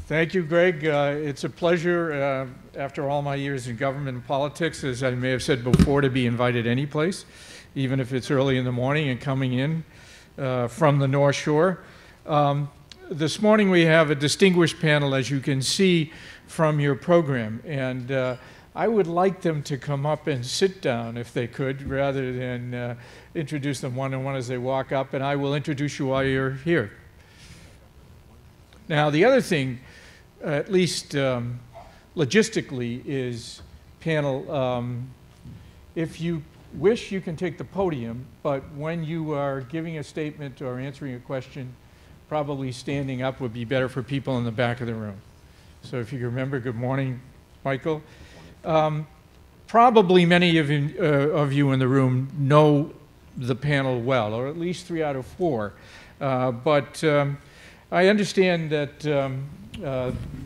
Thank you, Greg. It's a pleasure, after all my years in government and politics, as I may have said before, to be invited any place, even if it's early in the morning and coming in from the North Shore. This morning we have a distinguished panel, as you can see from your program, and I would like them to come up and sit down if they could, rather than introduce them one-on-one as they walk up, and I will introduce you while you're here. Now, the other thing, at least logistically, is panel, if you wish, you can take the podium, but when you are giving a statement or answering a question, probably standing up would be better for people in the back of the room. So if you can remember, good morning, Michael. Probably many of you in the room know the panel well, or at least 3 out of 4. But I understand that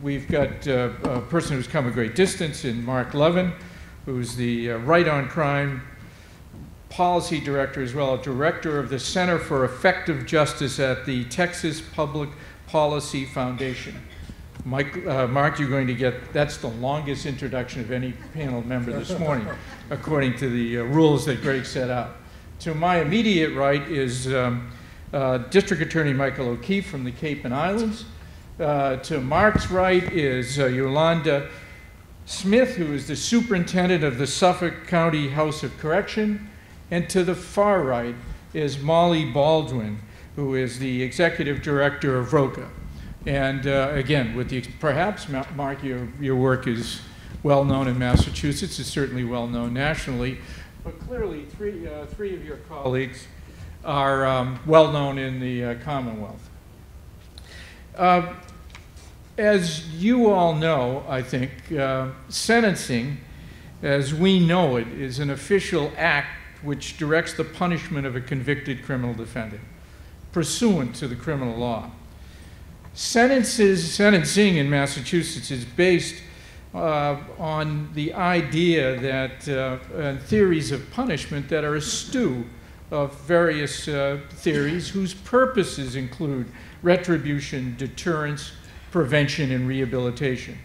we've got a person who's come a great distance in Mark Levin, who's the Right on Crime Policy Director, as well as Director of the Center for Effective Justice at the Texas Public Policy Foundation. Mark, you're going to get, that's the longest introduction of any panel member this morning, according to the rules that Greg set out. To my immediate right is District Attorney Michael O'Keefe from the Cape and Islands. To Mark's right is Yolanda Smith, who is the Superintendent of the Suffolk County House of Correction. And to the far right is Molly Baldwin, who is the Executive Director of VROCA. And again, with the, perhaps, Mark, your work is well known in Massachusetts. It's certainly well known nationally. But clearly, three of your colleagues are well known in the Commonwealth. As you all know, I think, sentencing, as we know it, is an official act which directs the punishment of a convicted criminal defendant, pursuant to the criminal law. Sentencing in Massachusetts is based on the idea that theories of punishment that are a stew of various theories whose purposes include retribution, deterrence, prevention, and rehabilitation.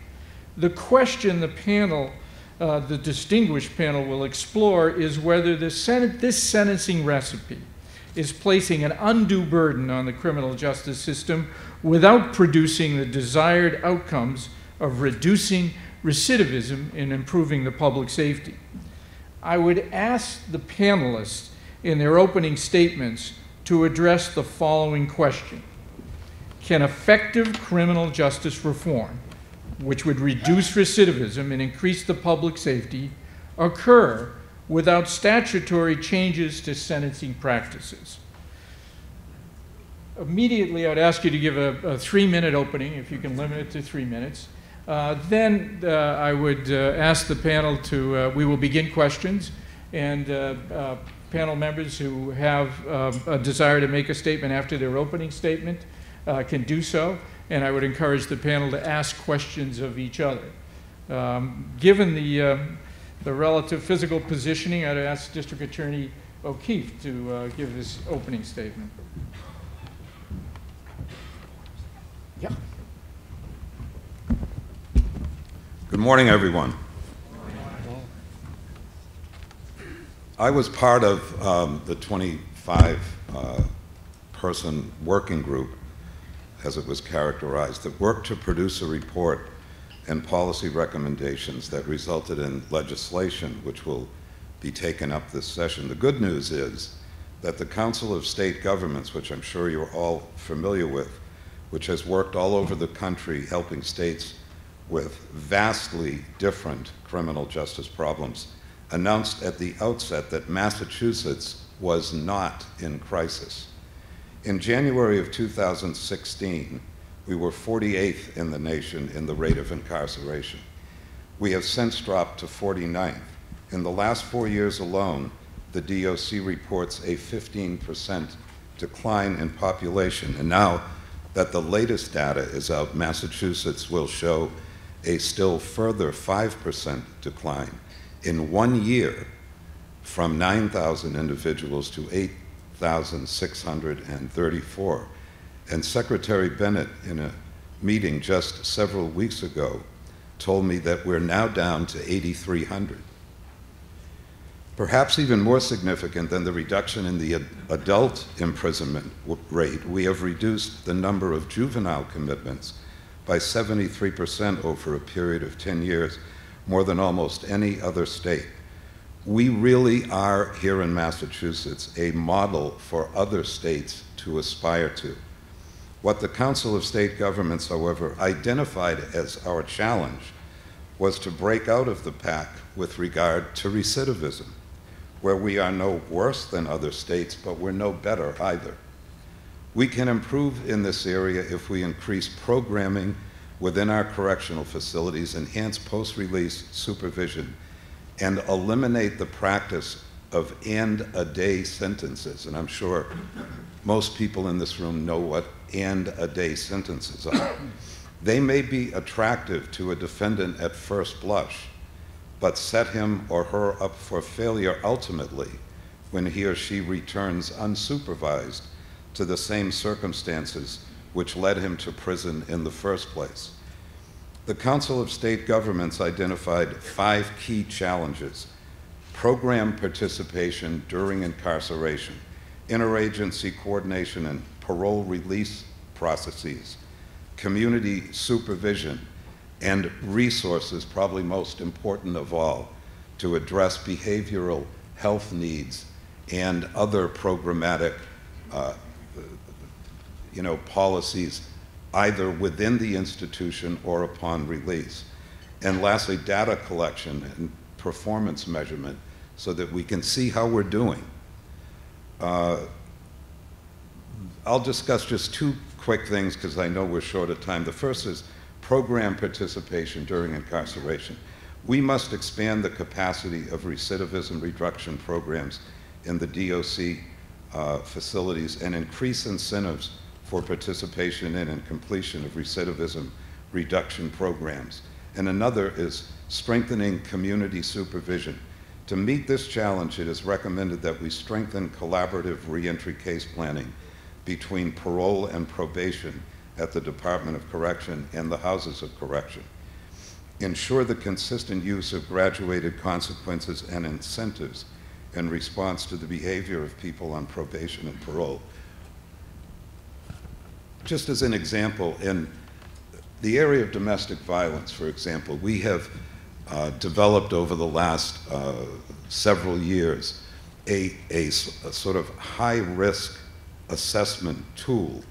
The question the panel, the distinguished panel, will explore is whether this sentencing recipe is placing an undue burden on the criminal justice system without producing the desired outcomes of reducing recidivism and improving the public safety. I would ask the panelists in their opening statements to address the following question. Can effective criminal justice reform, which would reduce recidivism and increase the public safety, occur without statutory changes to sentencing practices? Immediately, I'd ask you to give a 3-minute opening, if you can limit it to 3 minutes. Then I would ask the panel to, we will begin questions, and panel members who have a desire to make a statement after their opening statement can do so, and I would encourage the panel to ask questions of each other. Given the relative physical positioning, I'd ask District Attorney O'Keefe to give this opening statement. Yeah. Good morning, everyone. I was part of the 25-person working group, as it was characterized, that worked to produce a report and policy recommendations that resulted in legislation which will be taken up this session. The good news is that the Council of State Governments, which I'm sure you're all familiar with, which has worked all over the country helping states with vastly different criminal justice problems, announced at the outset that Massachusetts was not in crisis. In January of 2016, we were 48th in the nation in the rate of incarceration. We have since dropped to 49th. In the last 4 years alone, the DOC reports a 15% decline in population. And now that the latest data is out, Massachusetts will show a still further 5% decline in 1 year, from 9,000 individuals to 8,634. And Secretary Bennett, in a meeting just several weeks ago told me that we're now down to 8,300. Perhaps even more significant than the reduction in the adult imprisonment rate, we have reduced the number of juvenile commitments by 73% over a period of 10 years, more than almost any other state. We really are, here in Massachusetts, a model for other states to aspire to. What the Council of State Governments, however, identified as our challenge was to break out of the pack with regard to recidivism, where we are no worse than other states, but we're no better either. We can improve in this area if we increase programming within our correctional facilities, enhance post-release supervision, and eliminate the practice of and-a-day sentences. And I'm sure most people in this room know what and-a-day sentences are. They may be attractive to a defendant at first blush, but set him or her up for failure ultimately when he or she returns unsupervised to the same circumstances which led him to prison in the first place. The Council of State Governments identified 5 key challenges: program participation during incarceration, interagency coordination and parole release processes, community supervision, and resources, probably most important of all, to address behavioral health needs and other programmatic policies either within the institution or upon release. And lastly, data collection and performance measurement so that we can see how we're doing. I'll discuss just 2 quick things because I know we're short of time. The first is program participation during incarceration. We must expand the capacity of recidivism reduction programs in the DOC facilities and increase incentives for participation in and completion of recidivism reduction programs. And another is strengthening community supervision. To meet this challenge, it is recommended that we strengthen collaborative reentry case planning between parole and probation at the Department of Correction and the Houses of Correction. Ensure the consistent use of graduated consequences and incentives in response to the behavior of people on probation and parole. Just as an example, in the area of domestic violence, for example, we have developed over the last several years a sort of high-risk assessment tool.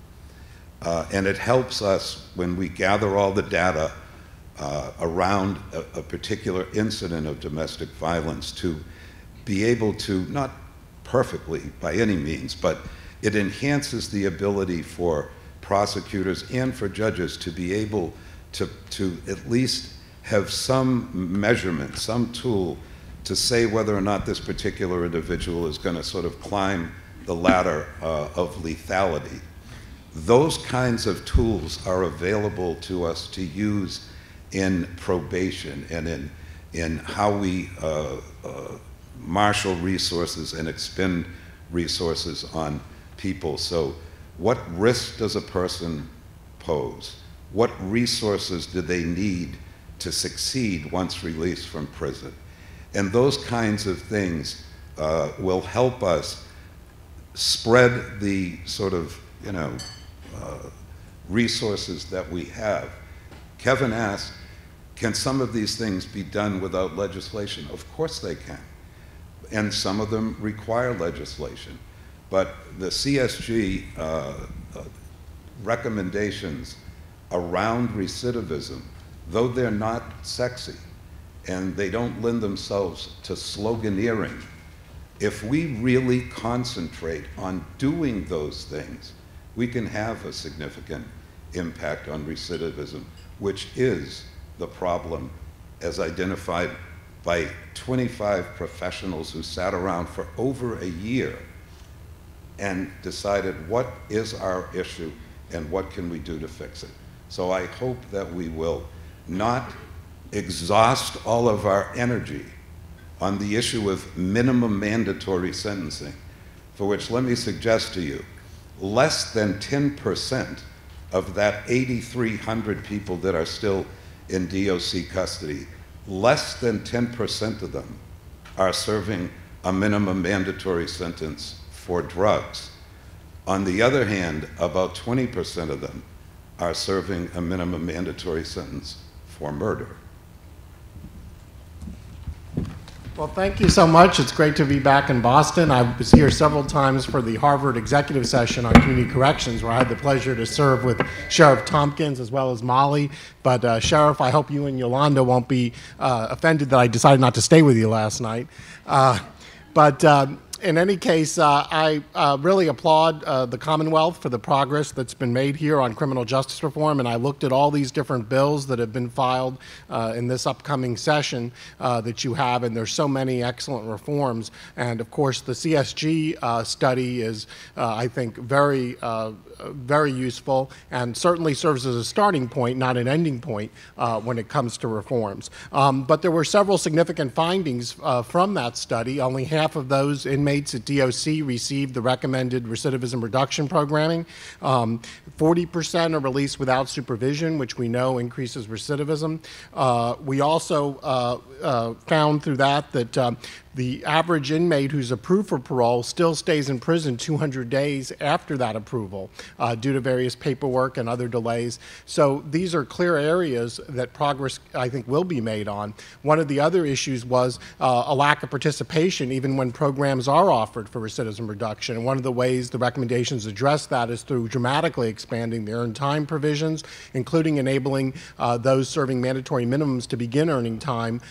And it helps us when we gather all the data around a particular incident of domestic violence to be able to, not perfectly by any means, but it enhances the ability for prosecutors and for judges to be able to at least have some measurement, some tool to say whether or not this particular individual is going to sort of climb the ladder of lethality. Those kinds of tools are available to us to use in probation and in how we marshal resources and expend resources on people. So what risk does a person pose? What resources do they need to succeed once released from prison? And those kinds of things will help us spread the sort of, resources that we have. Kevin asked, can some of these things be done without legislation? Of course they can. And some of them require legislation. But the CSG recommendations around recidivism, though they're not sexy and they don't lend themselves to sloganeering, if we really concentrate on doing those things, we can have a significant impact on recidivism, which is the problem as identified by 25 professionals who sat around for over a year and decided what is our issue and what can we do to fix it. So I hope that we will not exhaust all of our energy on the issue of minimum mandatory sentencing, for which let me suggest to you, less than 10% of that 8,300 people that are still in DOC custody, less than 10% of them are serving a minimum mandatory sentence for drugs. On the other hand, about 20% of them are serving a minimum mandatory sentence for murder. Well, thank you so much. It's great to be back in Boston. I was here several times for the Harvard executive session on community corrections, where I had the pleasure to serve with Sheriff Tompkins as well as Molly. But Sheriff, I hope you and Yolanda won't be offended that I decided not to stay with you last night. In any case, I really applaud the Commonwealth for the progress that's been made here on criminal justice reform, and I looked at all these different bills that have been filed in this upcoming session that you have, and there's so many excellent reforms. And of course, the CSG study is, I think, very useful and certainly serves as a starting point, not an ending point, when it comes to reforms. But there were several significant findings from that study. Only half of those inmates at DOC received the recommended recidivism reduction programming. 40% are released without supervision, which we know increases recidivism. We also found through that the average inmate who's approved for parole still stays in prison 200 days after that approval due to various paperwork and other delays. So these are clear areas that progress, I think, will be made on. One of the other issues was a lack of participation even when programs are offered for recidivism reduction. And one of the ways the recommendations address that is through dramatically expanding the earned time provisions, including enabling those serving mandatory minimums to begin earning time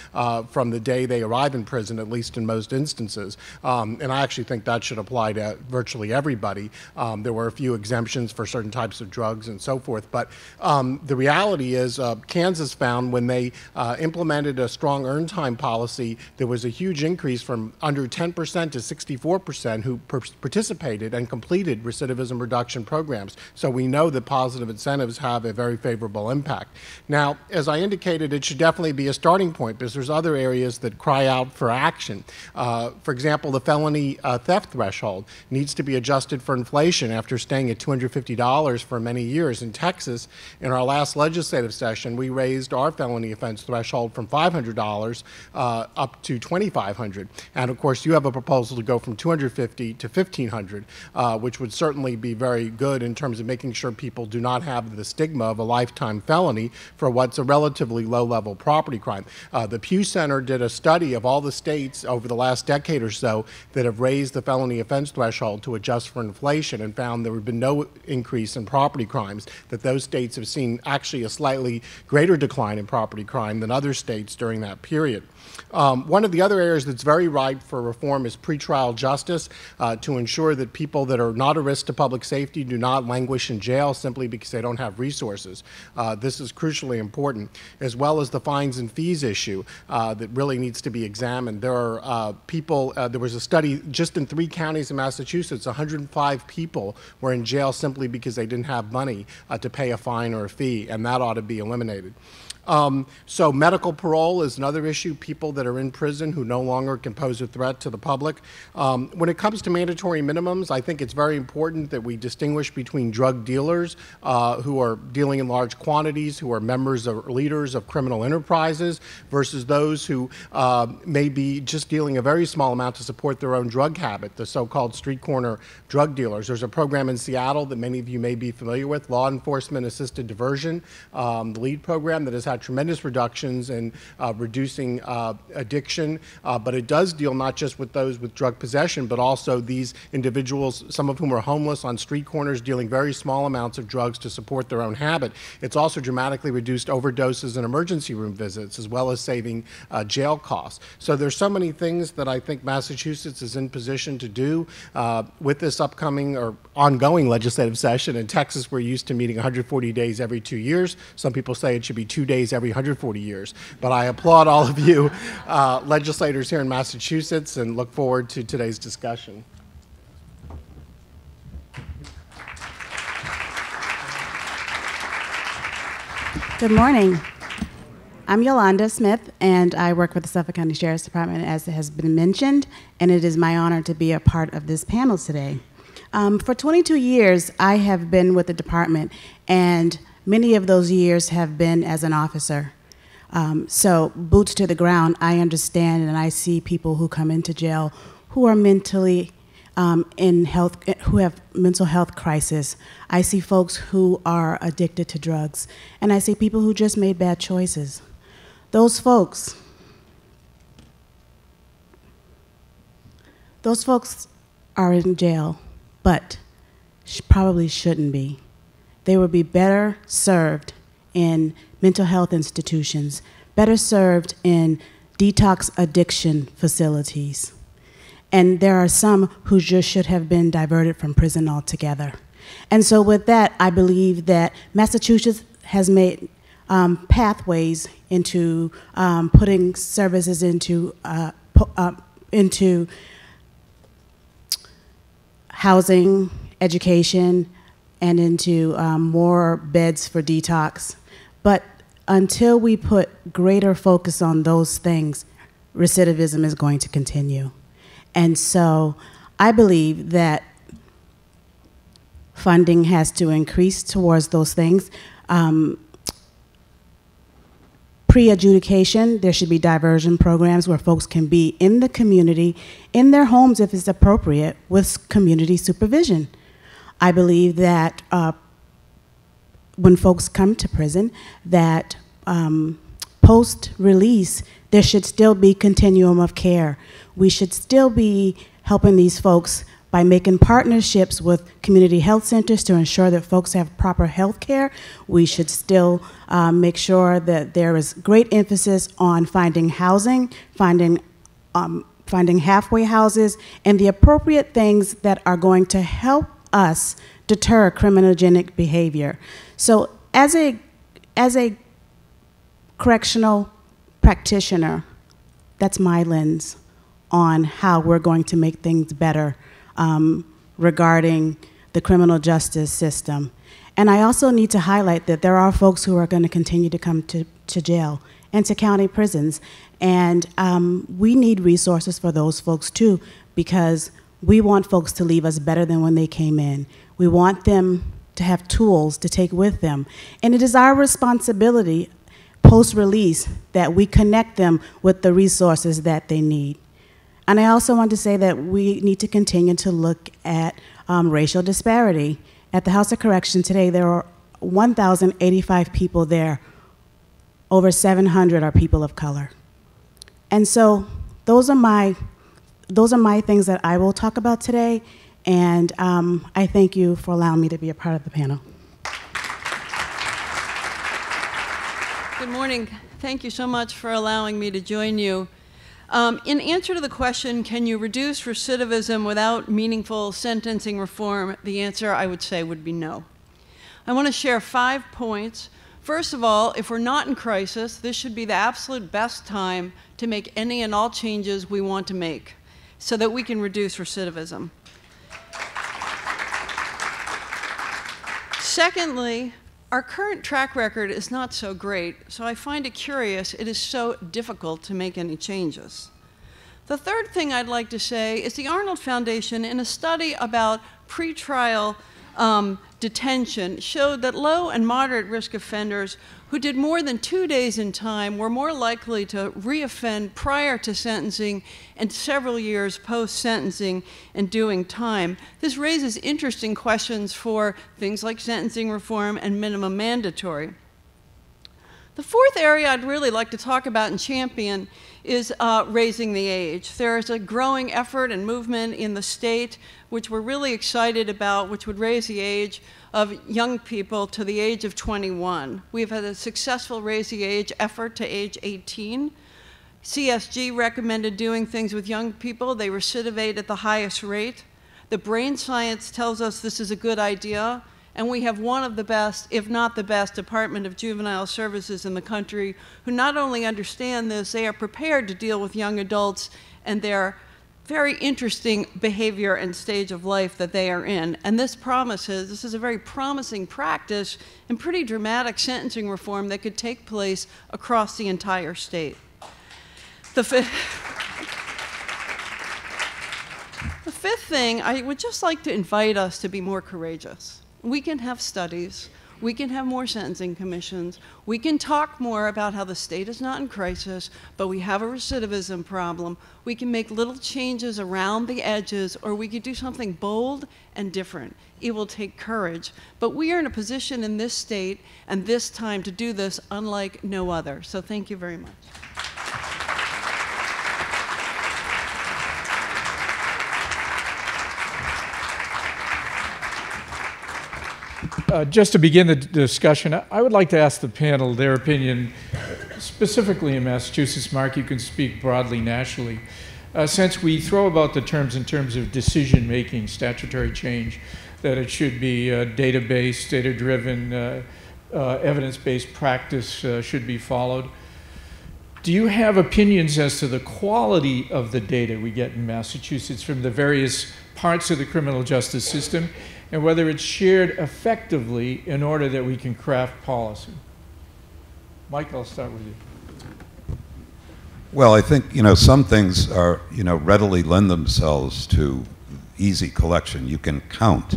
from the day they arrive in prison, at least in most instances. And I actually think that should apply to virtually everybody. There were a few exemptions for certain types of drugs and so forth. But the reality is Kansas found when they implemented a strong earned time policy, there was a huge increase from under 10% to 64% who participated and completed recidivism reduction programs. So we know that positive incentives have a very favorable impact. Now, as I indicated, it should definitely be a starting point because there's other areas that cry out for action. For example, the felony theft threshold needs to be adjusted for inflation after staying at $250 for many years. In Texas, in our last legislative session, we raised our felony offense threshold from $500 up to $2,500. And of course, you have a proposal to go from $250 to $1,500, which would certainly be very good in terms of making sure people do not have the stigma of a lifetime felony for what's a relatively low-level property crime. The Pew Center did a study of all the states over the last decade or so that have raised the felony offense threshold to adjust for inflation and found there had been no increase in property crimes, that those states have seen actually a slightly greater decline in property crime than other states during that period. One of the other areas that's very ripe for reform is pretrial justice to ensure that people that are not a risk to public safety do not languish in jail simply because they don't have resources. This is crucially important, as well as the fines and fees issue that really needs to be examined. There are there was a study just in 3 counties in Massachusetts, 105 people were in jail simply because they didn't have money to pay a fine or a fee, and that ought to be eliminated. So medical parole is another issue, people that are in prison who no longer can pose a threat to the public. When it comes to mandatory minimums, I think it's very important that we distinguish between drug dealers who are dealing in large quantities, who are members or leaders of criminal enterprises, versus those who may be just dealing a very small amount to support their own drug habit, the so-called street corner drug dealers. There's a program in Seattle that many of you may be familiar with, Law Enforcement Assisted Diversion, the LEAD program that has had tremendous reductions in reducing addiction, but it does deal not just with those with drug possession, but also these individuals, some of whom are homeless on street corners, dealing very small amounts of drugs to support their own habit. It's also dramatically reduced overdoses and emergency room visits, as well as saving jail costs. So there's so many things that I think Massachusetts is in position to do with this upcoming or ongoing legislative session. In Texas, we're used to meeting 140 days every 2 years. Some people say it should be 2 days every 140 years. But I applaud all of you legislators here in Massachusetts and look forward to today's discussion. Good morning. I'm Yolanda Smith, and I work with the Suffolk County Sheriff's Department, as has been mentioned, and it is my honor to be a part of this panel today. For 22 years, I have been with the department, and many of those years have been as an officer. So boots to the ground, I understand and I see people who come into jail who are mentally who have mental health crisis. I see folks who are addicted to drugs, and I see people who just made bad choices. Those folks are in jail, but probably shouldn't be. They would be better served in mental health institutions, better served in detox addiction facilities. And there are some who just should have been diverted from prison altogether. And so with that, I believe that Massachusetts has made pathways into putting services into housing, education, and into more beds for detox. But until we put greater focus on those things, recidivism is going to continue. And so I believe that funding has to increase towards those things. Pre-adjudication, there should be diversion programs where folks can be in the community, in their homes if it's appropriate, with community supervision. I believe that when folks come to prison, that post-release, there should still be continuum of care. We should still be helping these folks by making partnerships with community health centers to ensure that folks have proper health care. We should still make sure that there is great emphasis on finding housing, finding halfway houses, and the appropriate things that are going to help us deter criminogenic behavior. So as a correctional practitioner, that's my lens on how we're going to make things better regarding the criminal justice system. And I also need to highlight that there are folks who are going to continue to come to jail and to county prisons. And we need resources for those folks too, because we want folks to leave us better than when they came in. We want them to have tools to take with them. And it is our responsibility post-release that we connect them with the resources that they need. And I also want to say that we need to continue to look at racial disparity. At the House of Correction today, there are 1,085 people there. Over 700 are people of color. And so those are my things that I will talk about today. And I thank you for allowing me to be a part of the panel. Good morning. Thank you so much for allowing me to join you. In answer to the question, can you reduce recidivism without meaningful sentencing reform, the answer I would say would be no. I want to share 5 points. First of all, if we're not in crisis, this should be the absolute best time to make any and all changes we want to make so that we can reduce recidivism. Secondly, our current track record is not so great, so I find it curious it is so difficult to make any changes. The third thing I'd like to say is the Arnold Foundation, in a study about pretrial detention, showed that low and moderate risk offenders who did more than 2 days in time were more likely to reoffend prior to sentencing and several years post-sentencing and doing time. This raises interesting questions for things like sentencing reform and minimum mandatory. The fourth area I'd really like to talk about and champion is raising the age. There is a growing effort and movement in the state, which we're really excited about, which would raise the age of young people to the age of 21. We've had a successful raise the age effort to age 18. CSG recommended doing things with young people. They recidivate at the highest rate. The brain science tells us this is a good idea. And we have one of the best, if not the best, Department of Juvenile Services in the country who not only understand this, they are prepared to deal with young adults and their very interesting behavior and stage of life that they are in. And this is a very promising practice and pretty dramatic sentencing reform that could take place across the entire state. The fifth fifth thing, I would just like to invite us to be more courageous. We can have studies. We can have more sentencing commissions. We can talk more about how the state is not in crisis, but we have a recidivism problem. We can make little changes around the edges, or we could do something bold and different. It will take courage. But we are in a position in this state and this time to do this unlike no other. So thank you very much. Just to begin the discussion, I would like to ask the panel their opinion, specifically in Massachusetts. Mark, you can speak broadly nationally. Since we throw about the terms in terms of decision-making, statutory change, that it should be data-based, data-driven, evidence-based practice should be followed. Do you have opinions as to the quality of the data we get in Massachusetts from the various parts of the criminal justice system, and whether it's shared effectively in order that we can craft policy? Mike, I'll start with you. Well, I think, some things are, readily lend themselves to easy collection. You can count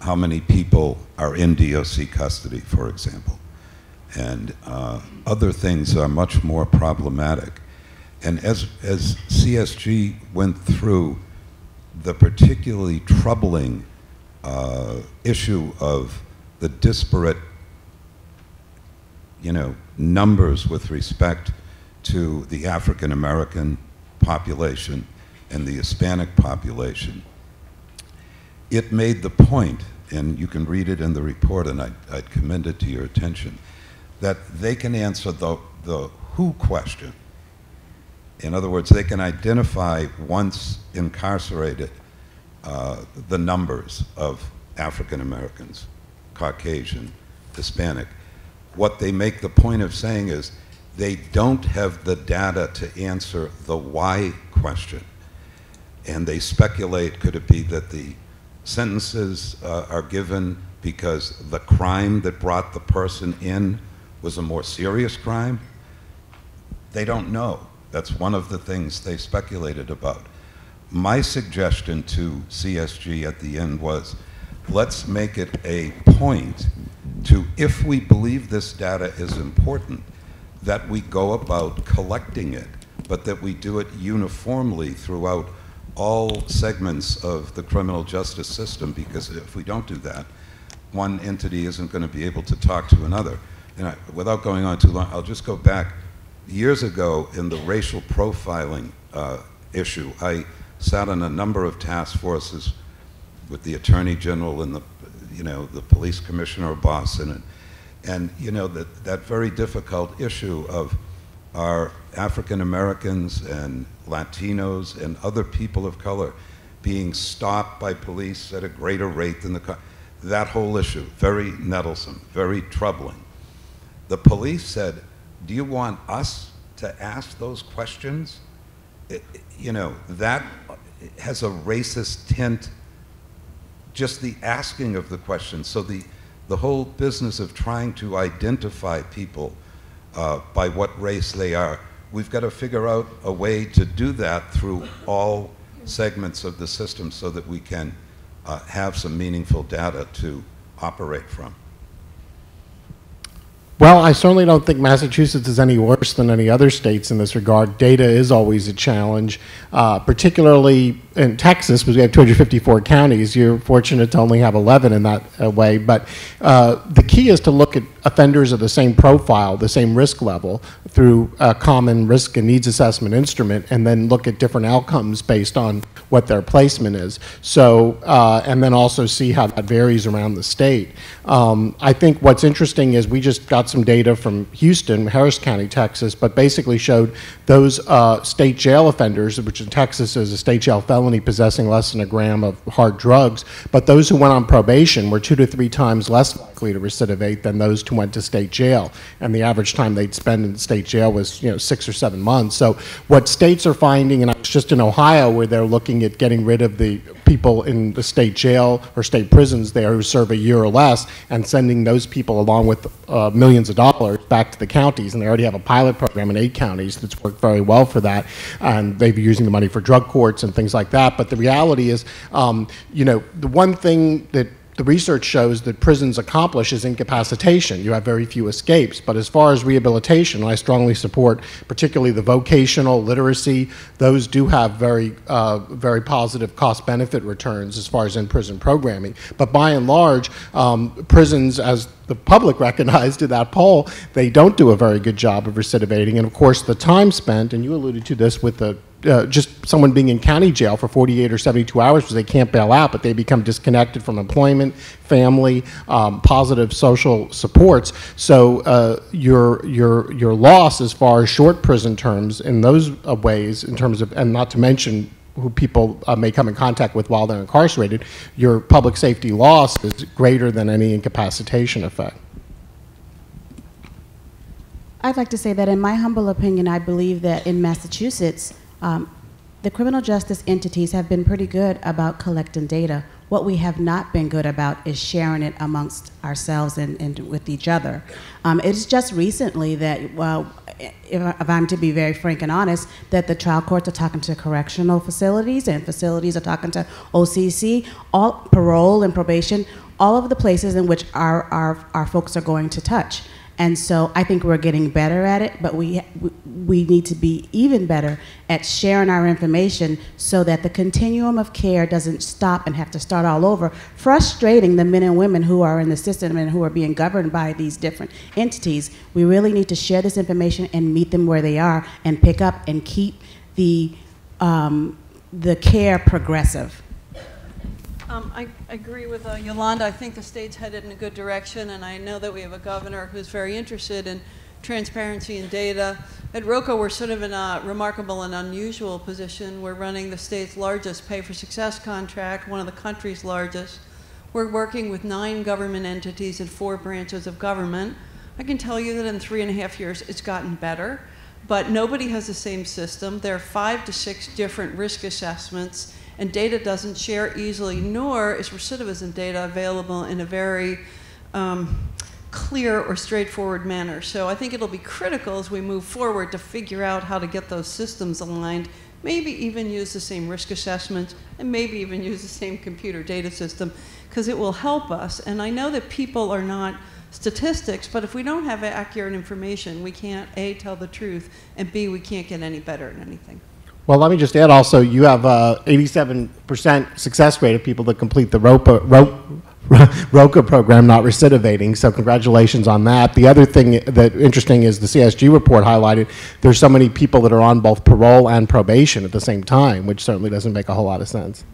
how many people are in DOC custody, for example. And other things are much more problematic. And as CSG went through the particularly troubling issue of the disparate, numbers with respect to the African American population and the Hispanic population, it made the point, and you can read it in the report, and I'd commend it to your attention, that they can answer the who question. In other words, they can identify, once incarcerated, the numbers of African Americans, Caucasian, Hispanic. What they make the point of saying is they don't have the data to answer the why question. And they speculate, could it be that the sentences are given because the crime that brought the person in was a more serious crime? They don't know. That's one of the things they speculated about. My suggestion to CSG at the end was, let's make it a point to, if we believe this data is important, that we go about collecting it, but that we do it uniformly throughout all segments of the criminal justice system, because if we don't do that, one entity isn't going to be able to talk to another. And without going on too long, I'll just go back. Years ago, in the racial profiling issue, I sat on a number of task forces with the Attorney General and the Police Commissioner of Boston, and that very difficult issue of our African Americans and Latinos and other people of color being stopped by police at a greater rate than that whole issue, very nettlesome, very troubling. The police said, do you want us to ask those questions? That has a racist tint, just the asking of the question. So the whole business of trying to identify people by what race they are, we've got to figure out a way to do that through all segments of the system so that we can have some meaningful data to operate from. Well, I certainly don't think Massachusetts is any worse than any other states in this regard. Data is always a challenge, particularly in Texas, because we have 254 counties. You're fortunate to only have 11 in that way. But the key is to look at offenders of the same profile, the same risk level, through a common risk and needs assessment instrument, and then look at different outcomes based on what their placement is. So, and then also see how that varies around the state. I think what's interesting is we just got some data from Houston, Harris County, Texas, but basically showed those state jail offenders, which in Texas is a state jail felony possessing less than a gram of hard drugs, but those who went on probation were 2 to 3 times less likely to recidivate than those who went to state jail. And the average time they'd spend in state jail was 6 or 7 months. So what states are finding, and I'm projects just in Ohio where they're looking at getting rid of the people in the state jail or state prisons there who serve a year or less and sending those people along with millions of dollars back to the counties. And they already have a pilot program in 8 counties that's worked very well for that. And they've been using the money for drug courts and things like that. But the reality is, you know, the one thing that the research shows that prisons accomplish is incapacitation. You have very few escapes. But as far as rehabilitation, I strongly support particularly the vocational literacy. Those do have very positive cost-benefit returns as far as in-prison programming. But by and large, prisons, as the public recognized in that poll, they don't do a very good job of recidivating. And of course, the time spent, and you alluded to this with the just someone being in county jail for 48 or 72 hours because they can't bail out, but they become disconnected from employment, family, positive social supports. So your loss as far as short prison terms in those ways, in terms of, and not to mention who people may come in contact with while they're incarcerated, your public safety loss is greater than any incapacitation effect. I'd like to say that in my humble opinion, I believe that in Massachusetts, the criminal justice entities have been pretty good about collecting data. What we have not been good about is sharing it amongst ourselves and with each other. It's just recently that, well, if I'm to be very frank and honest, that the trial courts are talking to correctional facilities and facilities are talking to OCC, all parole and probation, all of the places in which our folks are going to touch. And so I think we're getting better at it, but we need to be even better at sharing our information so that the continuum of care doesn't stop and have to start all over, frustrating the men and women who are in the system and who are being governed by these different entities. We really need to share this information and meet them where they are and pick up and keep the care progressive. I agree with Yolanda. I think the state's headed in a good direction, and I know that we have a governor who's very interested in transparency and data. At ROCA, we're sort of in a remarkable and unusual position. We're running the state's largest pay-for-success contract, one of the country's largest. We're working with 9 government entities and 4 branches of government. I can tell you that in 3.5 years, it's gotten better, but nobody has the same system. There are 5 to 6 different risk assessments, and data doesn't share easily, nor is recidivism data available in a very clear or straightforward manner. So I think it'll be critical as we move forward to figure out how to get those systems aligned, maybe even use the same risk assessments, and maybe even use the same computer data system, because it will help us. And I know that people are not statistics, but if we don't have accurate information, we can't, A, tell the truth, and B, we can't get any better at anything. Well, let me just add also, you have 87% success rate of people that complete the ROCA program not recidivating, so congratulations on that. The other thing that interesting is the CSG report highlighted there's so many people that are on both parole and probation at the same time, which certainly doesn't make a whole lot of sense.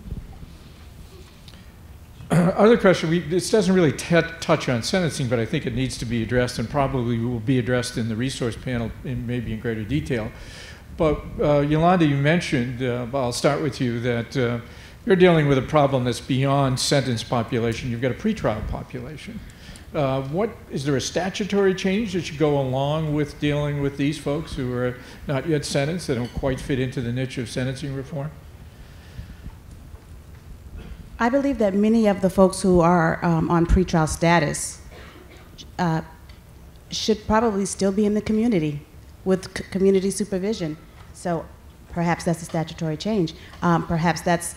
Other question, this doesn't really touch on sentencing, but I think it needs to be addressed and probably will be addressed in the resource panel maybe in greater detail. But Yolanda, you mentioned, I'll start with you, that you're dealing with a problem that's beyond sentence population. You've got a pretrial population. Is there a statutory change that should go along with dealing with these folks who are not yet sentenced, that don't quite fit into the niche of sentencing reform? I believe that many of the folks who are on pretrial status should probably still be in the community with community supervision. So perhaps that's a statutory change. Perhaps that's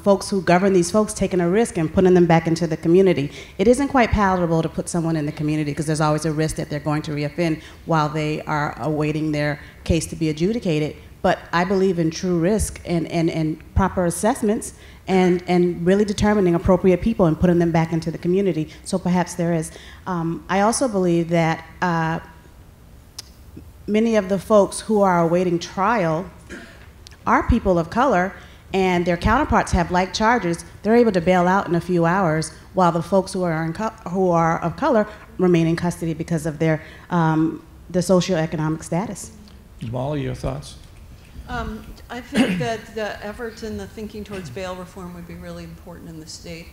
folks who govern these folks taking a risk and putting them back into the community. It isn't quite palatable to put someone in the community because there's always a risk that they're going to reoffend while they are awaiting their case to be adjudicated. But I believe in true risk and proper assessments and really determining appropriate people and putting them back into the community. So perhaps there is. I also believe that many of the folks who are awaiting trial are people of color, and their counterparts have like charges. They're able to bail out in a few hours, while the folks who are of color remain in custody because of their the socioeconomic status. Molly, your thoughts? I think that the efforts in the thinking towards bail reform would be really important in the state.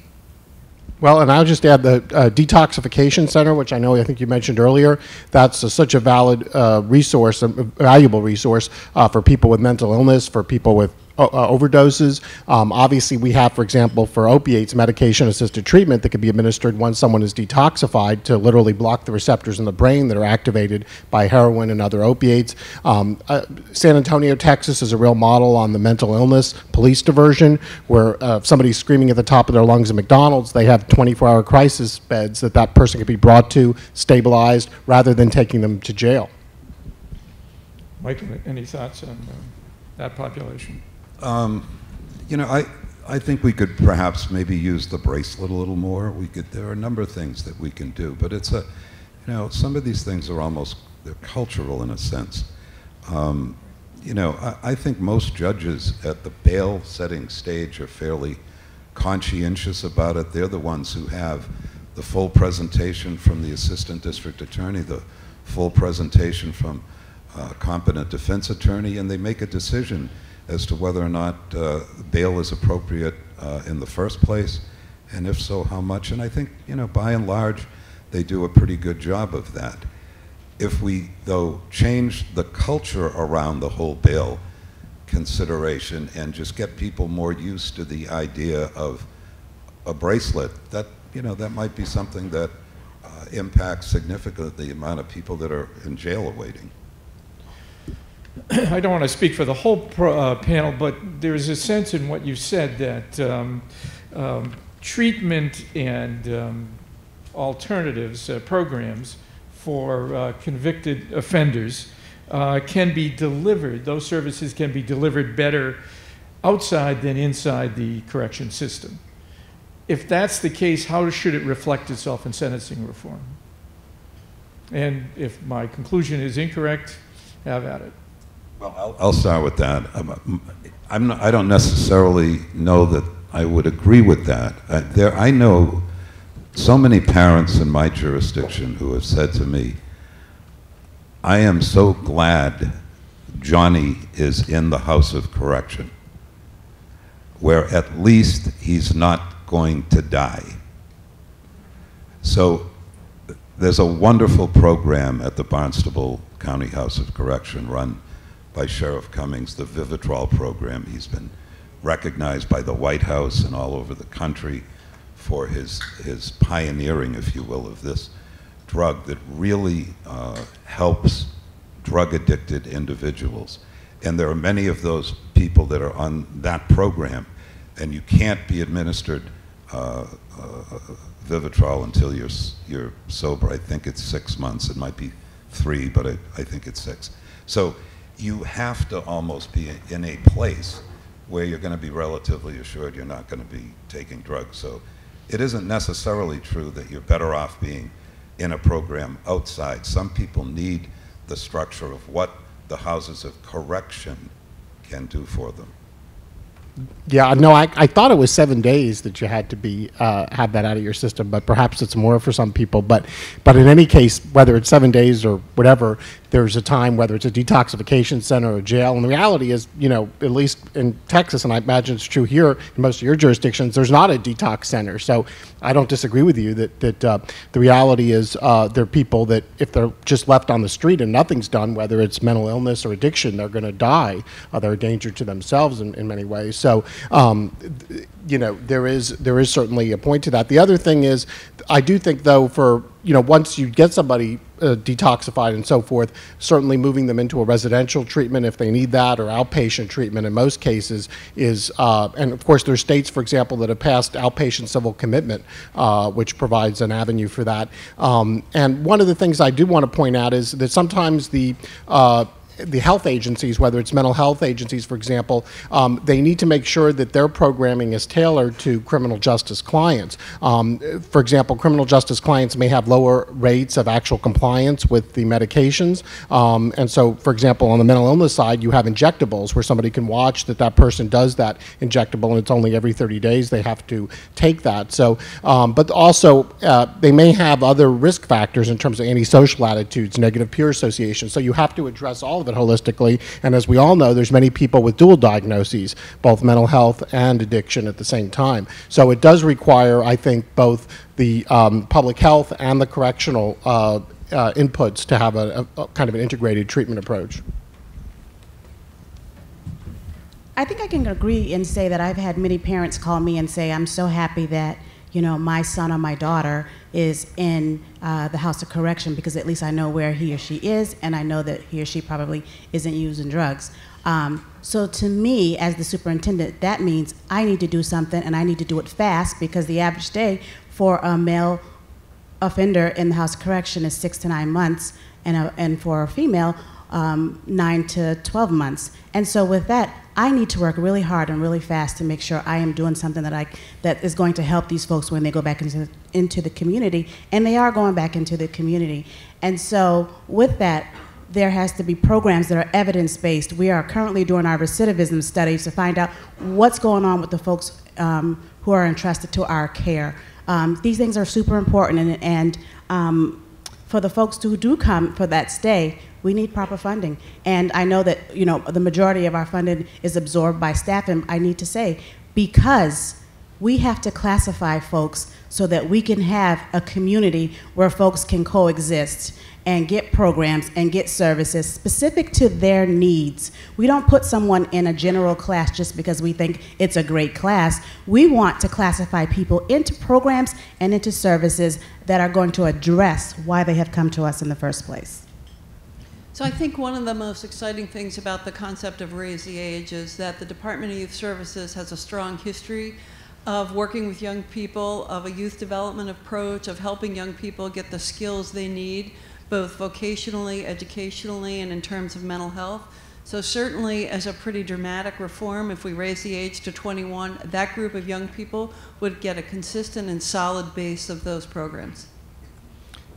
Well, and I'll just add the detoxification center, which I think you mentioned earlier. That's such a valid resource, a valuable resource for people with mental illness, for people with overdoses. Obviously, we have, for example, for opiates, medication-assisted treatment that can be administered once someone is detoxified to literally block the receptors in the brain that are activated by heroin and other opiates. San Antonio, Texas is a real model on the mental illness police diversion, where if somebody's screaming at the top of their lungs at McDonald's, they have 24-hour crisis beds that person could be brought to, stabilized, rather than taking them to jail. Michael, any thoughts on that population? I think we could perhaps maybe use the bracelet a little more. There are a number of things that we can do, but it's some of these things are they're cultural in a sense. I think most judges at the bail setting stage are fairly conscientious about it. They're the ones who have the full presentation from the assistant district attorney, the full presentation from a competent defense attorney, and they make a decision as to whether or not bail is appropriate in the first place, and if so, how much. And I think, by and large, they do a pretty good job of that. If we, though, change the culture around the whole bail consideration and just get people more used to the idea of a bracelet, that might be something that impacts significantly the amount of people that are in jail awaiting. I don't want to speak for the whole panel, but there's a sense in what you said that treatment and alternatives, programs for convicted offenders can be delivered, those services can be delivered better outside than inside the correction system. If that's the case, how should it reflect itself in sentencing reform? And if my conclusion is incorrect, have at it. Well, I'll start with that. I don't necessarily know that I would agree with that. I know so many parents in my jurisdiction who have said to me, I am so glad Johnny is in the House of Correction, where at least he's not going to die. So there's a wonderful program at the Barnstable County House of Correction run by Sheriff Cummings, the Vivitrol program. He's been recognized by the White House and all over the country for his pioneering, if you will, of this drug that really helps drug-addicted individuals. And there are many of those people that are on that program, and you can't be administered Vivitrol until you're sober. I think it's 6 months. It might be 3, but I think it's 6. So you have to almost be in a place where you're going to be relatively assured you're not going to be taking drugs. So it isn't necessarily true that you're better off being in a program outside. Some people need the structure of what the houses of correction can do for them. Yeah, no, I thought it was 7 days that you had to be have that out of your system, but perhaps it's more for some people. But in any case, whether it's 7 days or whatever, there's a time, whether it's a detoxification center or jail. And the reality is, at least in Texas, and I imagine it's true here in most of your jurisdictions, there's not a detox center. So I don't disagree with you that the reality is there are people that if they're just left on the street and nothing's done, whether it's mental illness or addiction, they're going to die. They're a danger to themselves in many ways. So, there is certainly a point to that. The other thing is, I do think, though, for once you get somebody detoxified and so forth, certainly moving them into a residential treatment if they need that, or outpatient treatment in most cases is, and of course there's states, for example, that have passed outpatient civil commitment, which provides an avenue for that. And one of the things I do want to point out is that sometimes the health agencies, whether it's mental health agencies, for example, they need to make sure that their programming is tailored to criminal justice clients. For example, criminal justice clients may have lower rates of actual compliance with the medications. And so, for example, on the mental illness side, you have injectables where somebody can watch that person does that injectable, and it's only every 30 days they have to take that. So, but also they may have other risk factors in terms of antisocial attitudes, negative peer association. So you have to address all of it holistically. And as we all know, there's many people with dual diagnoses, both mental health and addiction at the same time. So it does require, I think, both the public health and the correctional inputs to have a kind of an integrated treatment approach. I think I can agree and say that I've had many parents call me and say, I'm so happy that, you know, my son or my daughter is in the House of Correction, because at least I know where he or she is, and I know that he or she probably isn't using drugs. So to me, as the superintendent, that means I need to do something, and I need to do it fast, because the average day for a male offender in the House of Correction is 6 to 9 months, and for a female, 9 to 12 months. And so with that, I need to work really hard and really fast to make sure I am doing something that is going to help these folks when they go back into the community, and they are going back into the community. And so with that, there has to be programs that are evidence-based. We are currently doing our recidivism studies to find out what's going on with the folks who are entrusted to our care. These things are super important, and for the folks who do come for that stay, we need proper funding. And I know that, you know, the majority of our funding is absorbed by staff, and I need to say, because we have to classify folks so that we can have a community where folks can coexist and get programs and get services specific to their needs. We don't put someone in a general class just because we think it's a great class. We want to classify people into programs and into services that are going to address why they have come to us in the first place. So I think one of the most exciting things about the concept of Raise the Age is that the Department of Youth Services has a strong history of working with young people, of a youth development approach, of helping young people get the skills they need, both vocationally, educationally, and in terms of mental health. So certainly, as a pretty dramatic reform, if we raise the age to 21, that group of young people would get a consistent and solid base of those programs.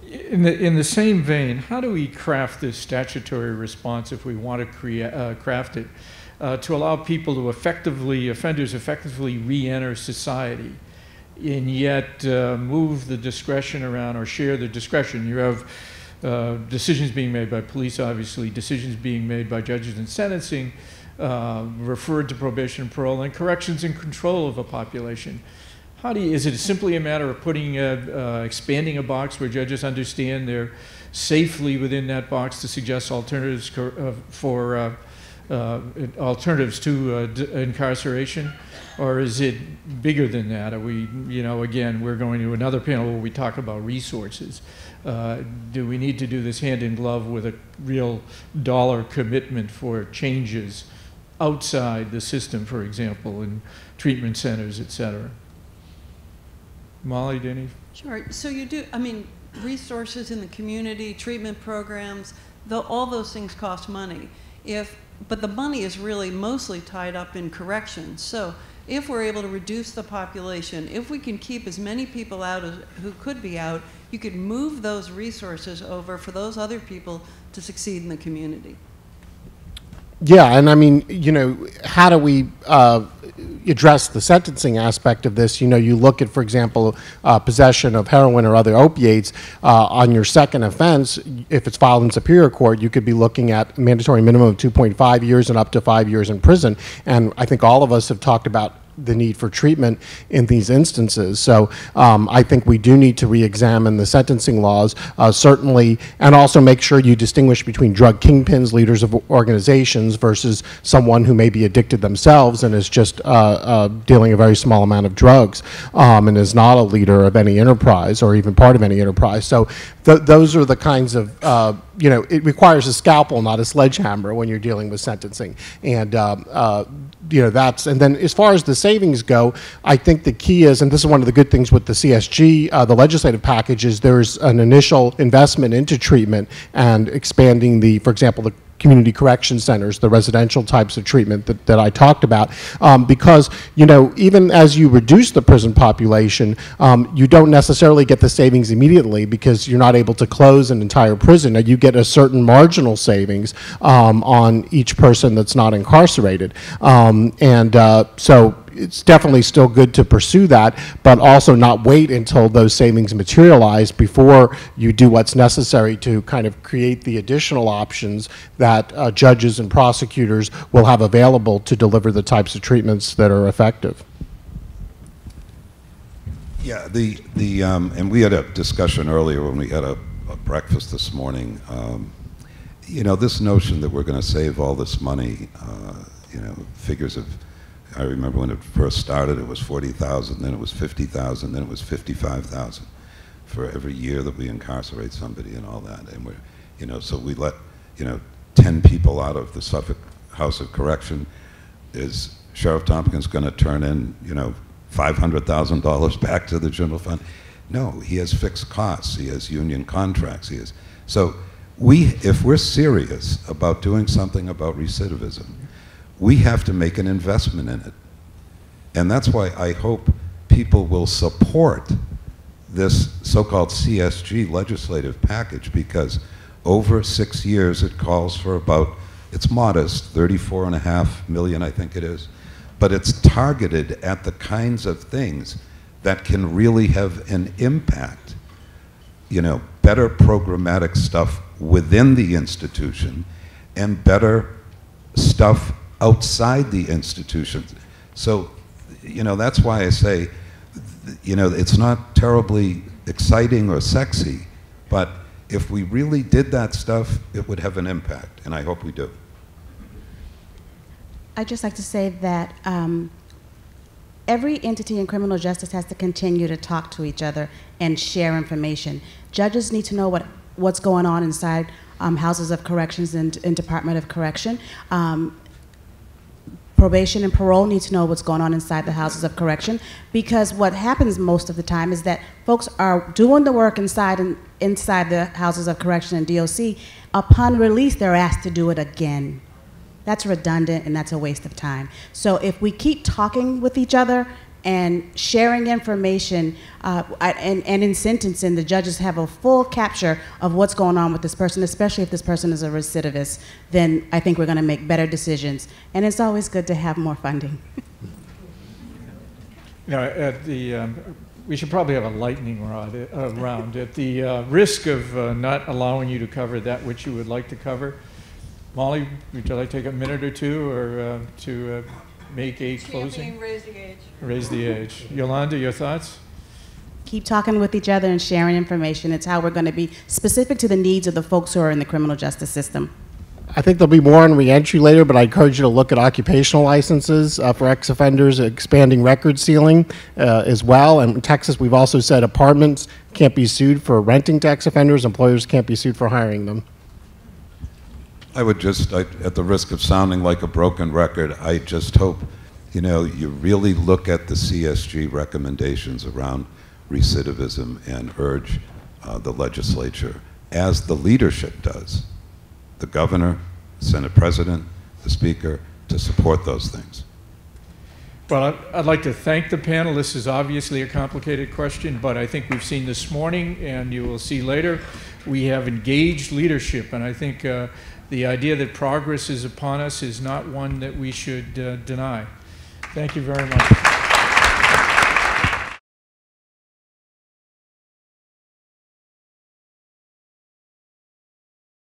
In the same vein, how do we craft this statutory response, if we want to craft it, to allow people to offenders effectively re-enter society, and yet move the discretion around or share the discretion? You have decisions being made by police, obviously, decisions being made by judges in sentencing, referred to probation and parole, and corrections and control of a population. Is it simply a matter of expanding a box where judges understand they're safely within that box to suggest alternatives alternatives to incarceration, or is it bigger than that? Are we, you know, again, we're going to another panel where we talk about resources. Do we need to do this hand in glove with a real dollar commitment for changes outside the system, for example, in treatment centers, et cetera? Molly, Denny? Sure. So you do, I mean, resources in the community, treatment programs, all those things cost money. But the money is really mostly tied up in corrections. So if we're able to reduce the population, if we can keep as many people out who could be out, you could move those resources over for those other people to succeed in the community. Yeah, and I mean, you know, how do we address the sentencing aspect of this? You know, you look at, for example, possession of heroin or other opiates on your second offense. If it's filed in Superior Court, you could be looking at mandatory minimum of 2.5 years and up to 5 years in prison. And I think all of us have talked about the need for treatment in these instances. So I think we do need to re-examine the sentencing laws, certainly, and also make sure you distinguish between drug kingpins, leaders of organizations, versus someone who may be addicted themselves and is just dealing a very small amount of drugs and is not a leader of any enterprise or even part of any enterprise. So those are the kinds of, you know, it requires a scalpel, not a sledgehammer when you're dealing with sentencing. And you know, and then as far as the savings go, I think the key is, and this is one of the good things with the CSG, the legislative package, is there's an initial investment into treatment and expanding for example, the community correction centers, the residential types of treatment that I talked about, because, you know, even as you reduce the prison population, you don't necessarily get the savings immediately because you're not able to close an entire prison. Now, you get a certain marginal savings on each person that's not incarcerated. So it's definitely still good to pursue that, but also not wait until those savings materialize before you do what's necessary to kind of create the additional options that judges and prosecutors will have available to deliver the types of treatments that are effective. Yeah, and we had a discussion earlier when we had a breakfast this morning. You know, this notion that we're going to save all this money, you know, figures of, I remember when it first started, it was 40,000, then it was 50,000, then it was 55,000 for every year that we incarcerate somebody and all that. And we're, you know, so we let, you know, 10 people out of the Suffolk House of Correction. Is Sheriff Tompkins going to turn in, you know, $500,000 back to the general fund? No, he has fixed costs. He has union contracts. He has, so if we're serious about doing something about recidivism, we have to make an investment in it. And that's why I hope people will support this so-called CSG legislative package, because over 6 years it calls for about, it's modest, $34.5 million, I think it is, but it's targeted at the kinds of things that can really have an impact. You know, better programmatic stuff within the institution and better stuff outside the institution. So, you know, that's why I say, you know, it's not terribly exciting or sexy, but if we really did that stuff, it would have an impact, and I hope we do. I'd just like to say that every entity in criminal justice has to continue to talk to each other and share information. Judges need to know what's going on inside houses of corrections and Department of Correction. Probation and parole need to know what's going on inside the houses of correction, because what happens most of the time is that folks are doing the work inside the houses of correction and DOC. Upon release, they're asked to do it again. That's redundant and that's a waste of time. So if we keep talking with each other and sharing information, and in sentencing, the judges have a full capture of what's going on with this person, especially if this person is a recidivist, then I think we're going to make better decisions. And it's always good to have more funding. You know, at the, we should probably have a lightning round. At the risk of not allowing you to cover that which you would like to cover, Molly, would you like to take a minute or two or to make a closing? Raise the age. Raise the age. Yolanda, your thoughts? Keep talking with each other and sharing information. It's how we're going to be specific to the needs of the folks who are in the criminal justice system. I think there'll be more on reentry later, but I encourage you to look at occupational licenses for ex-offenders, expanding record sealing as well. And in Texas, we've also said apartments can't be sued for renting to ex-offenders. Employers can't be sued for hiring them. I would just, at the risk of sounding like a broken record, I just hope, you know, you really look at the CSG recommendations around recidivism and urge the legislature, as the leadership does, the governor, Senate President, the Speaker, to support those things. Well, I'd like to thank the panel. This is obviously a complicated question, but I think we've seen this morning, and you will see later, we have engaged leadership, and I think the idea that progress is upon us is not one that we should deny. Thank you very much.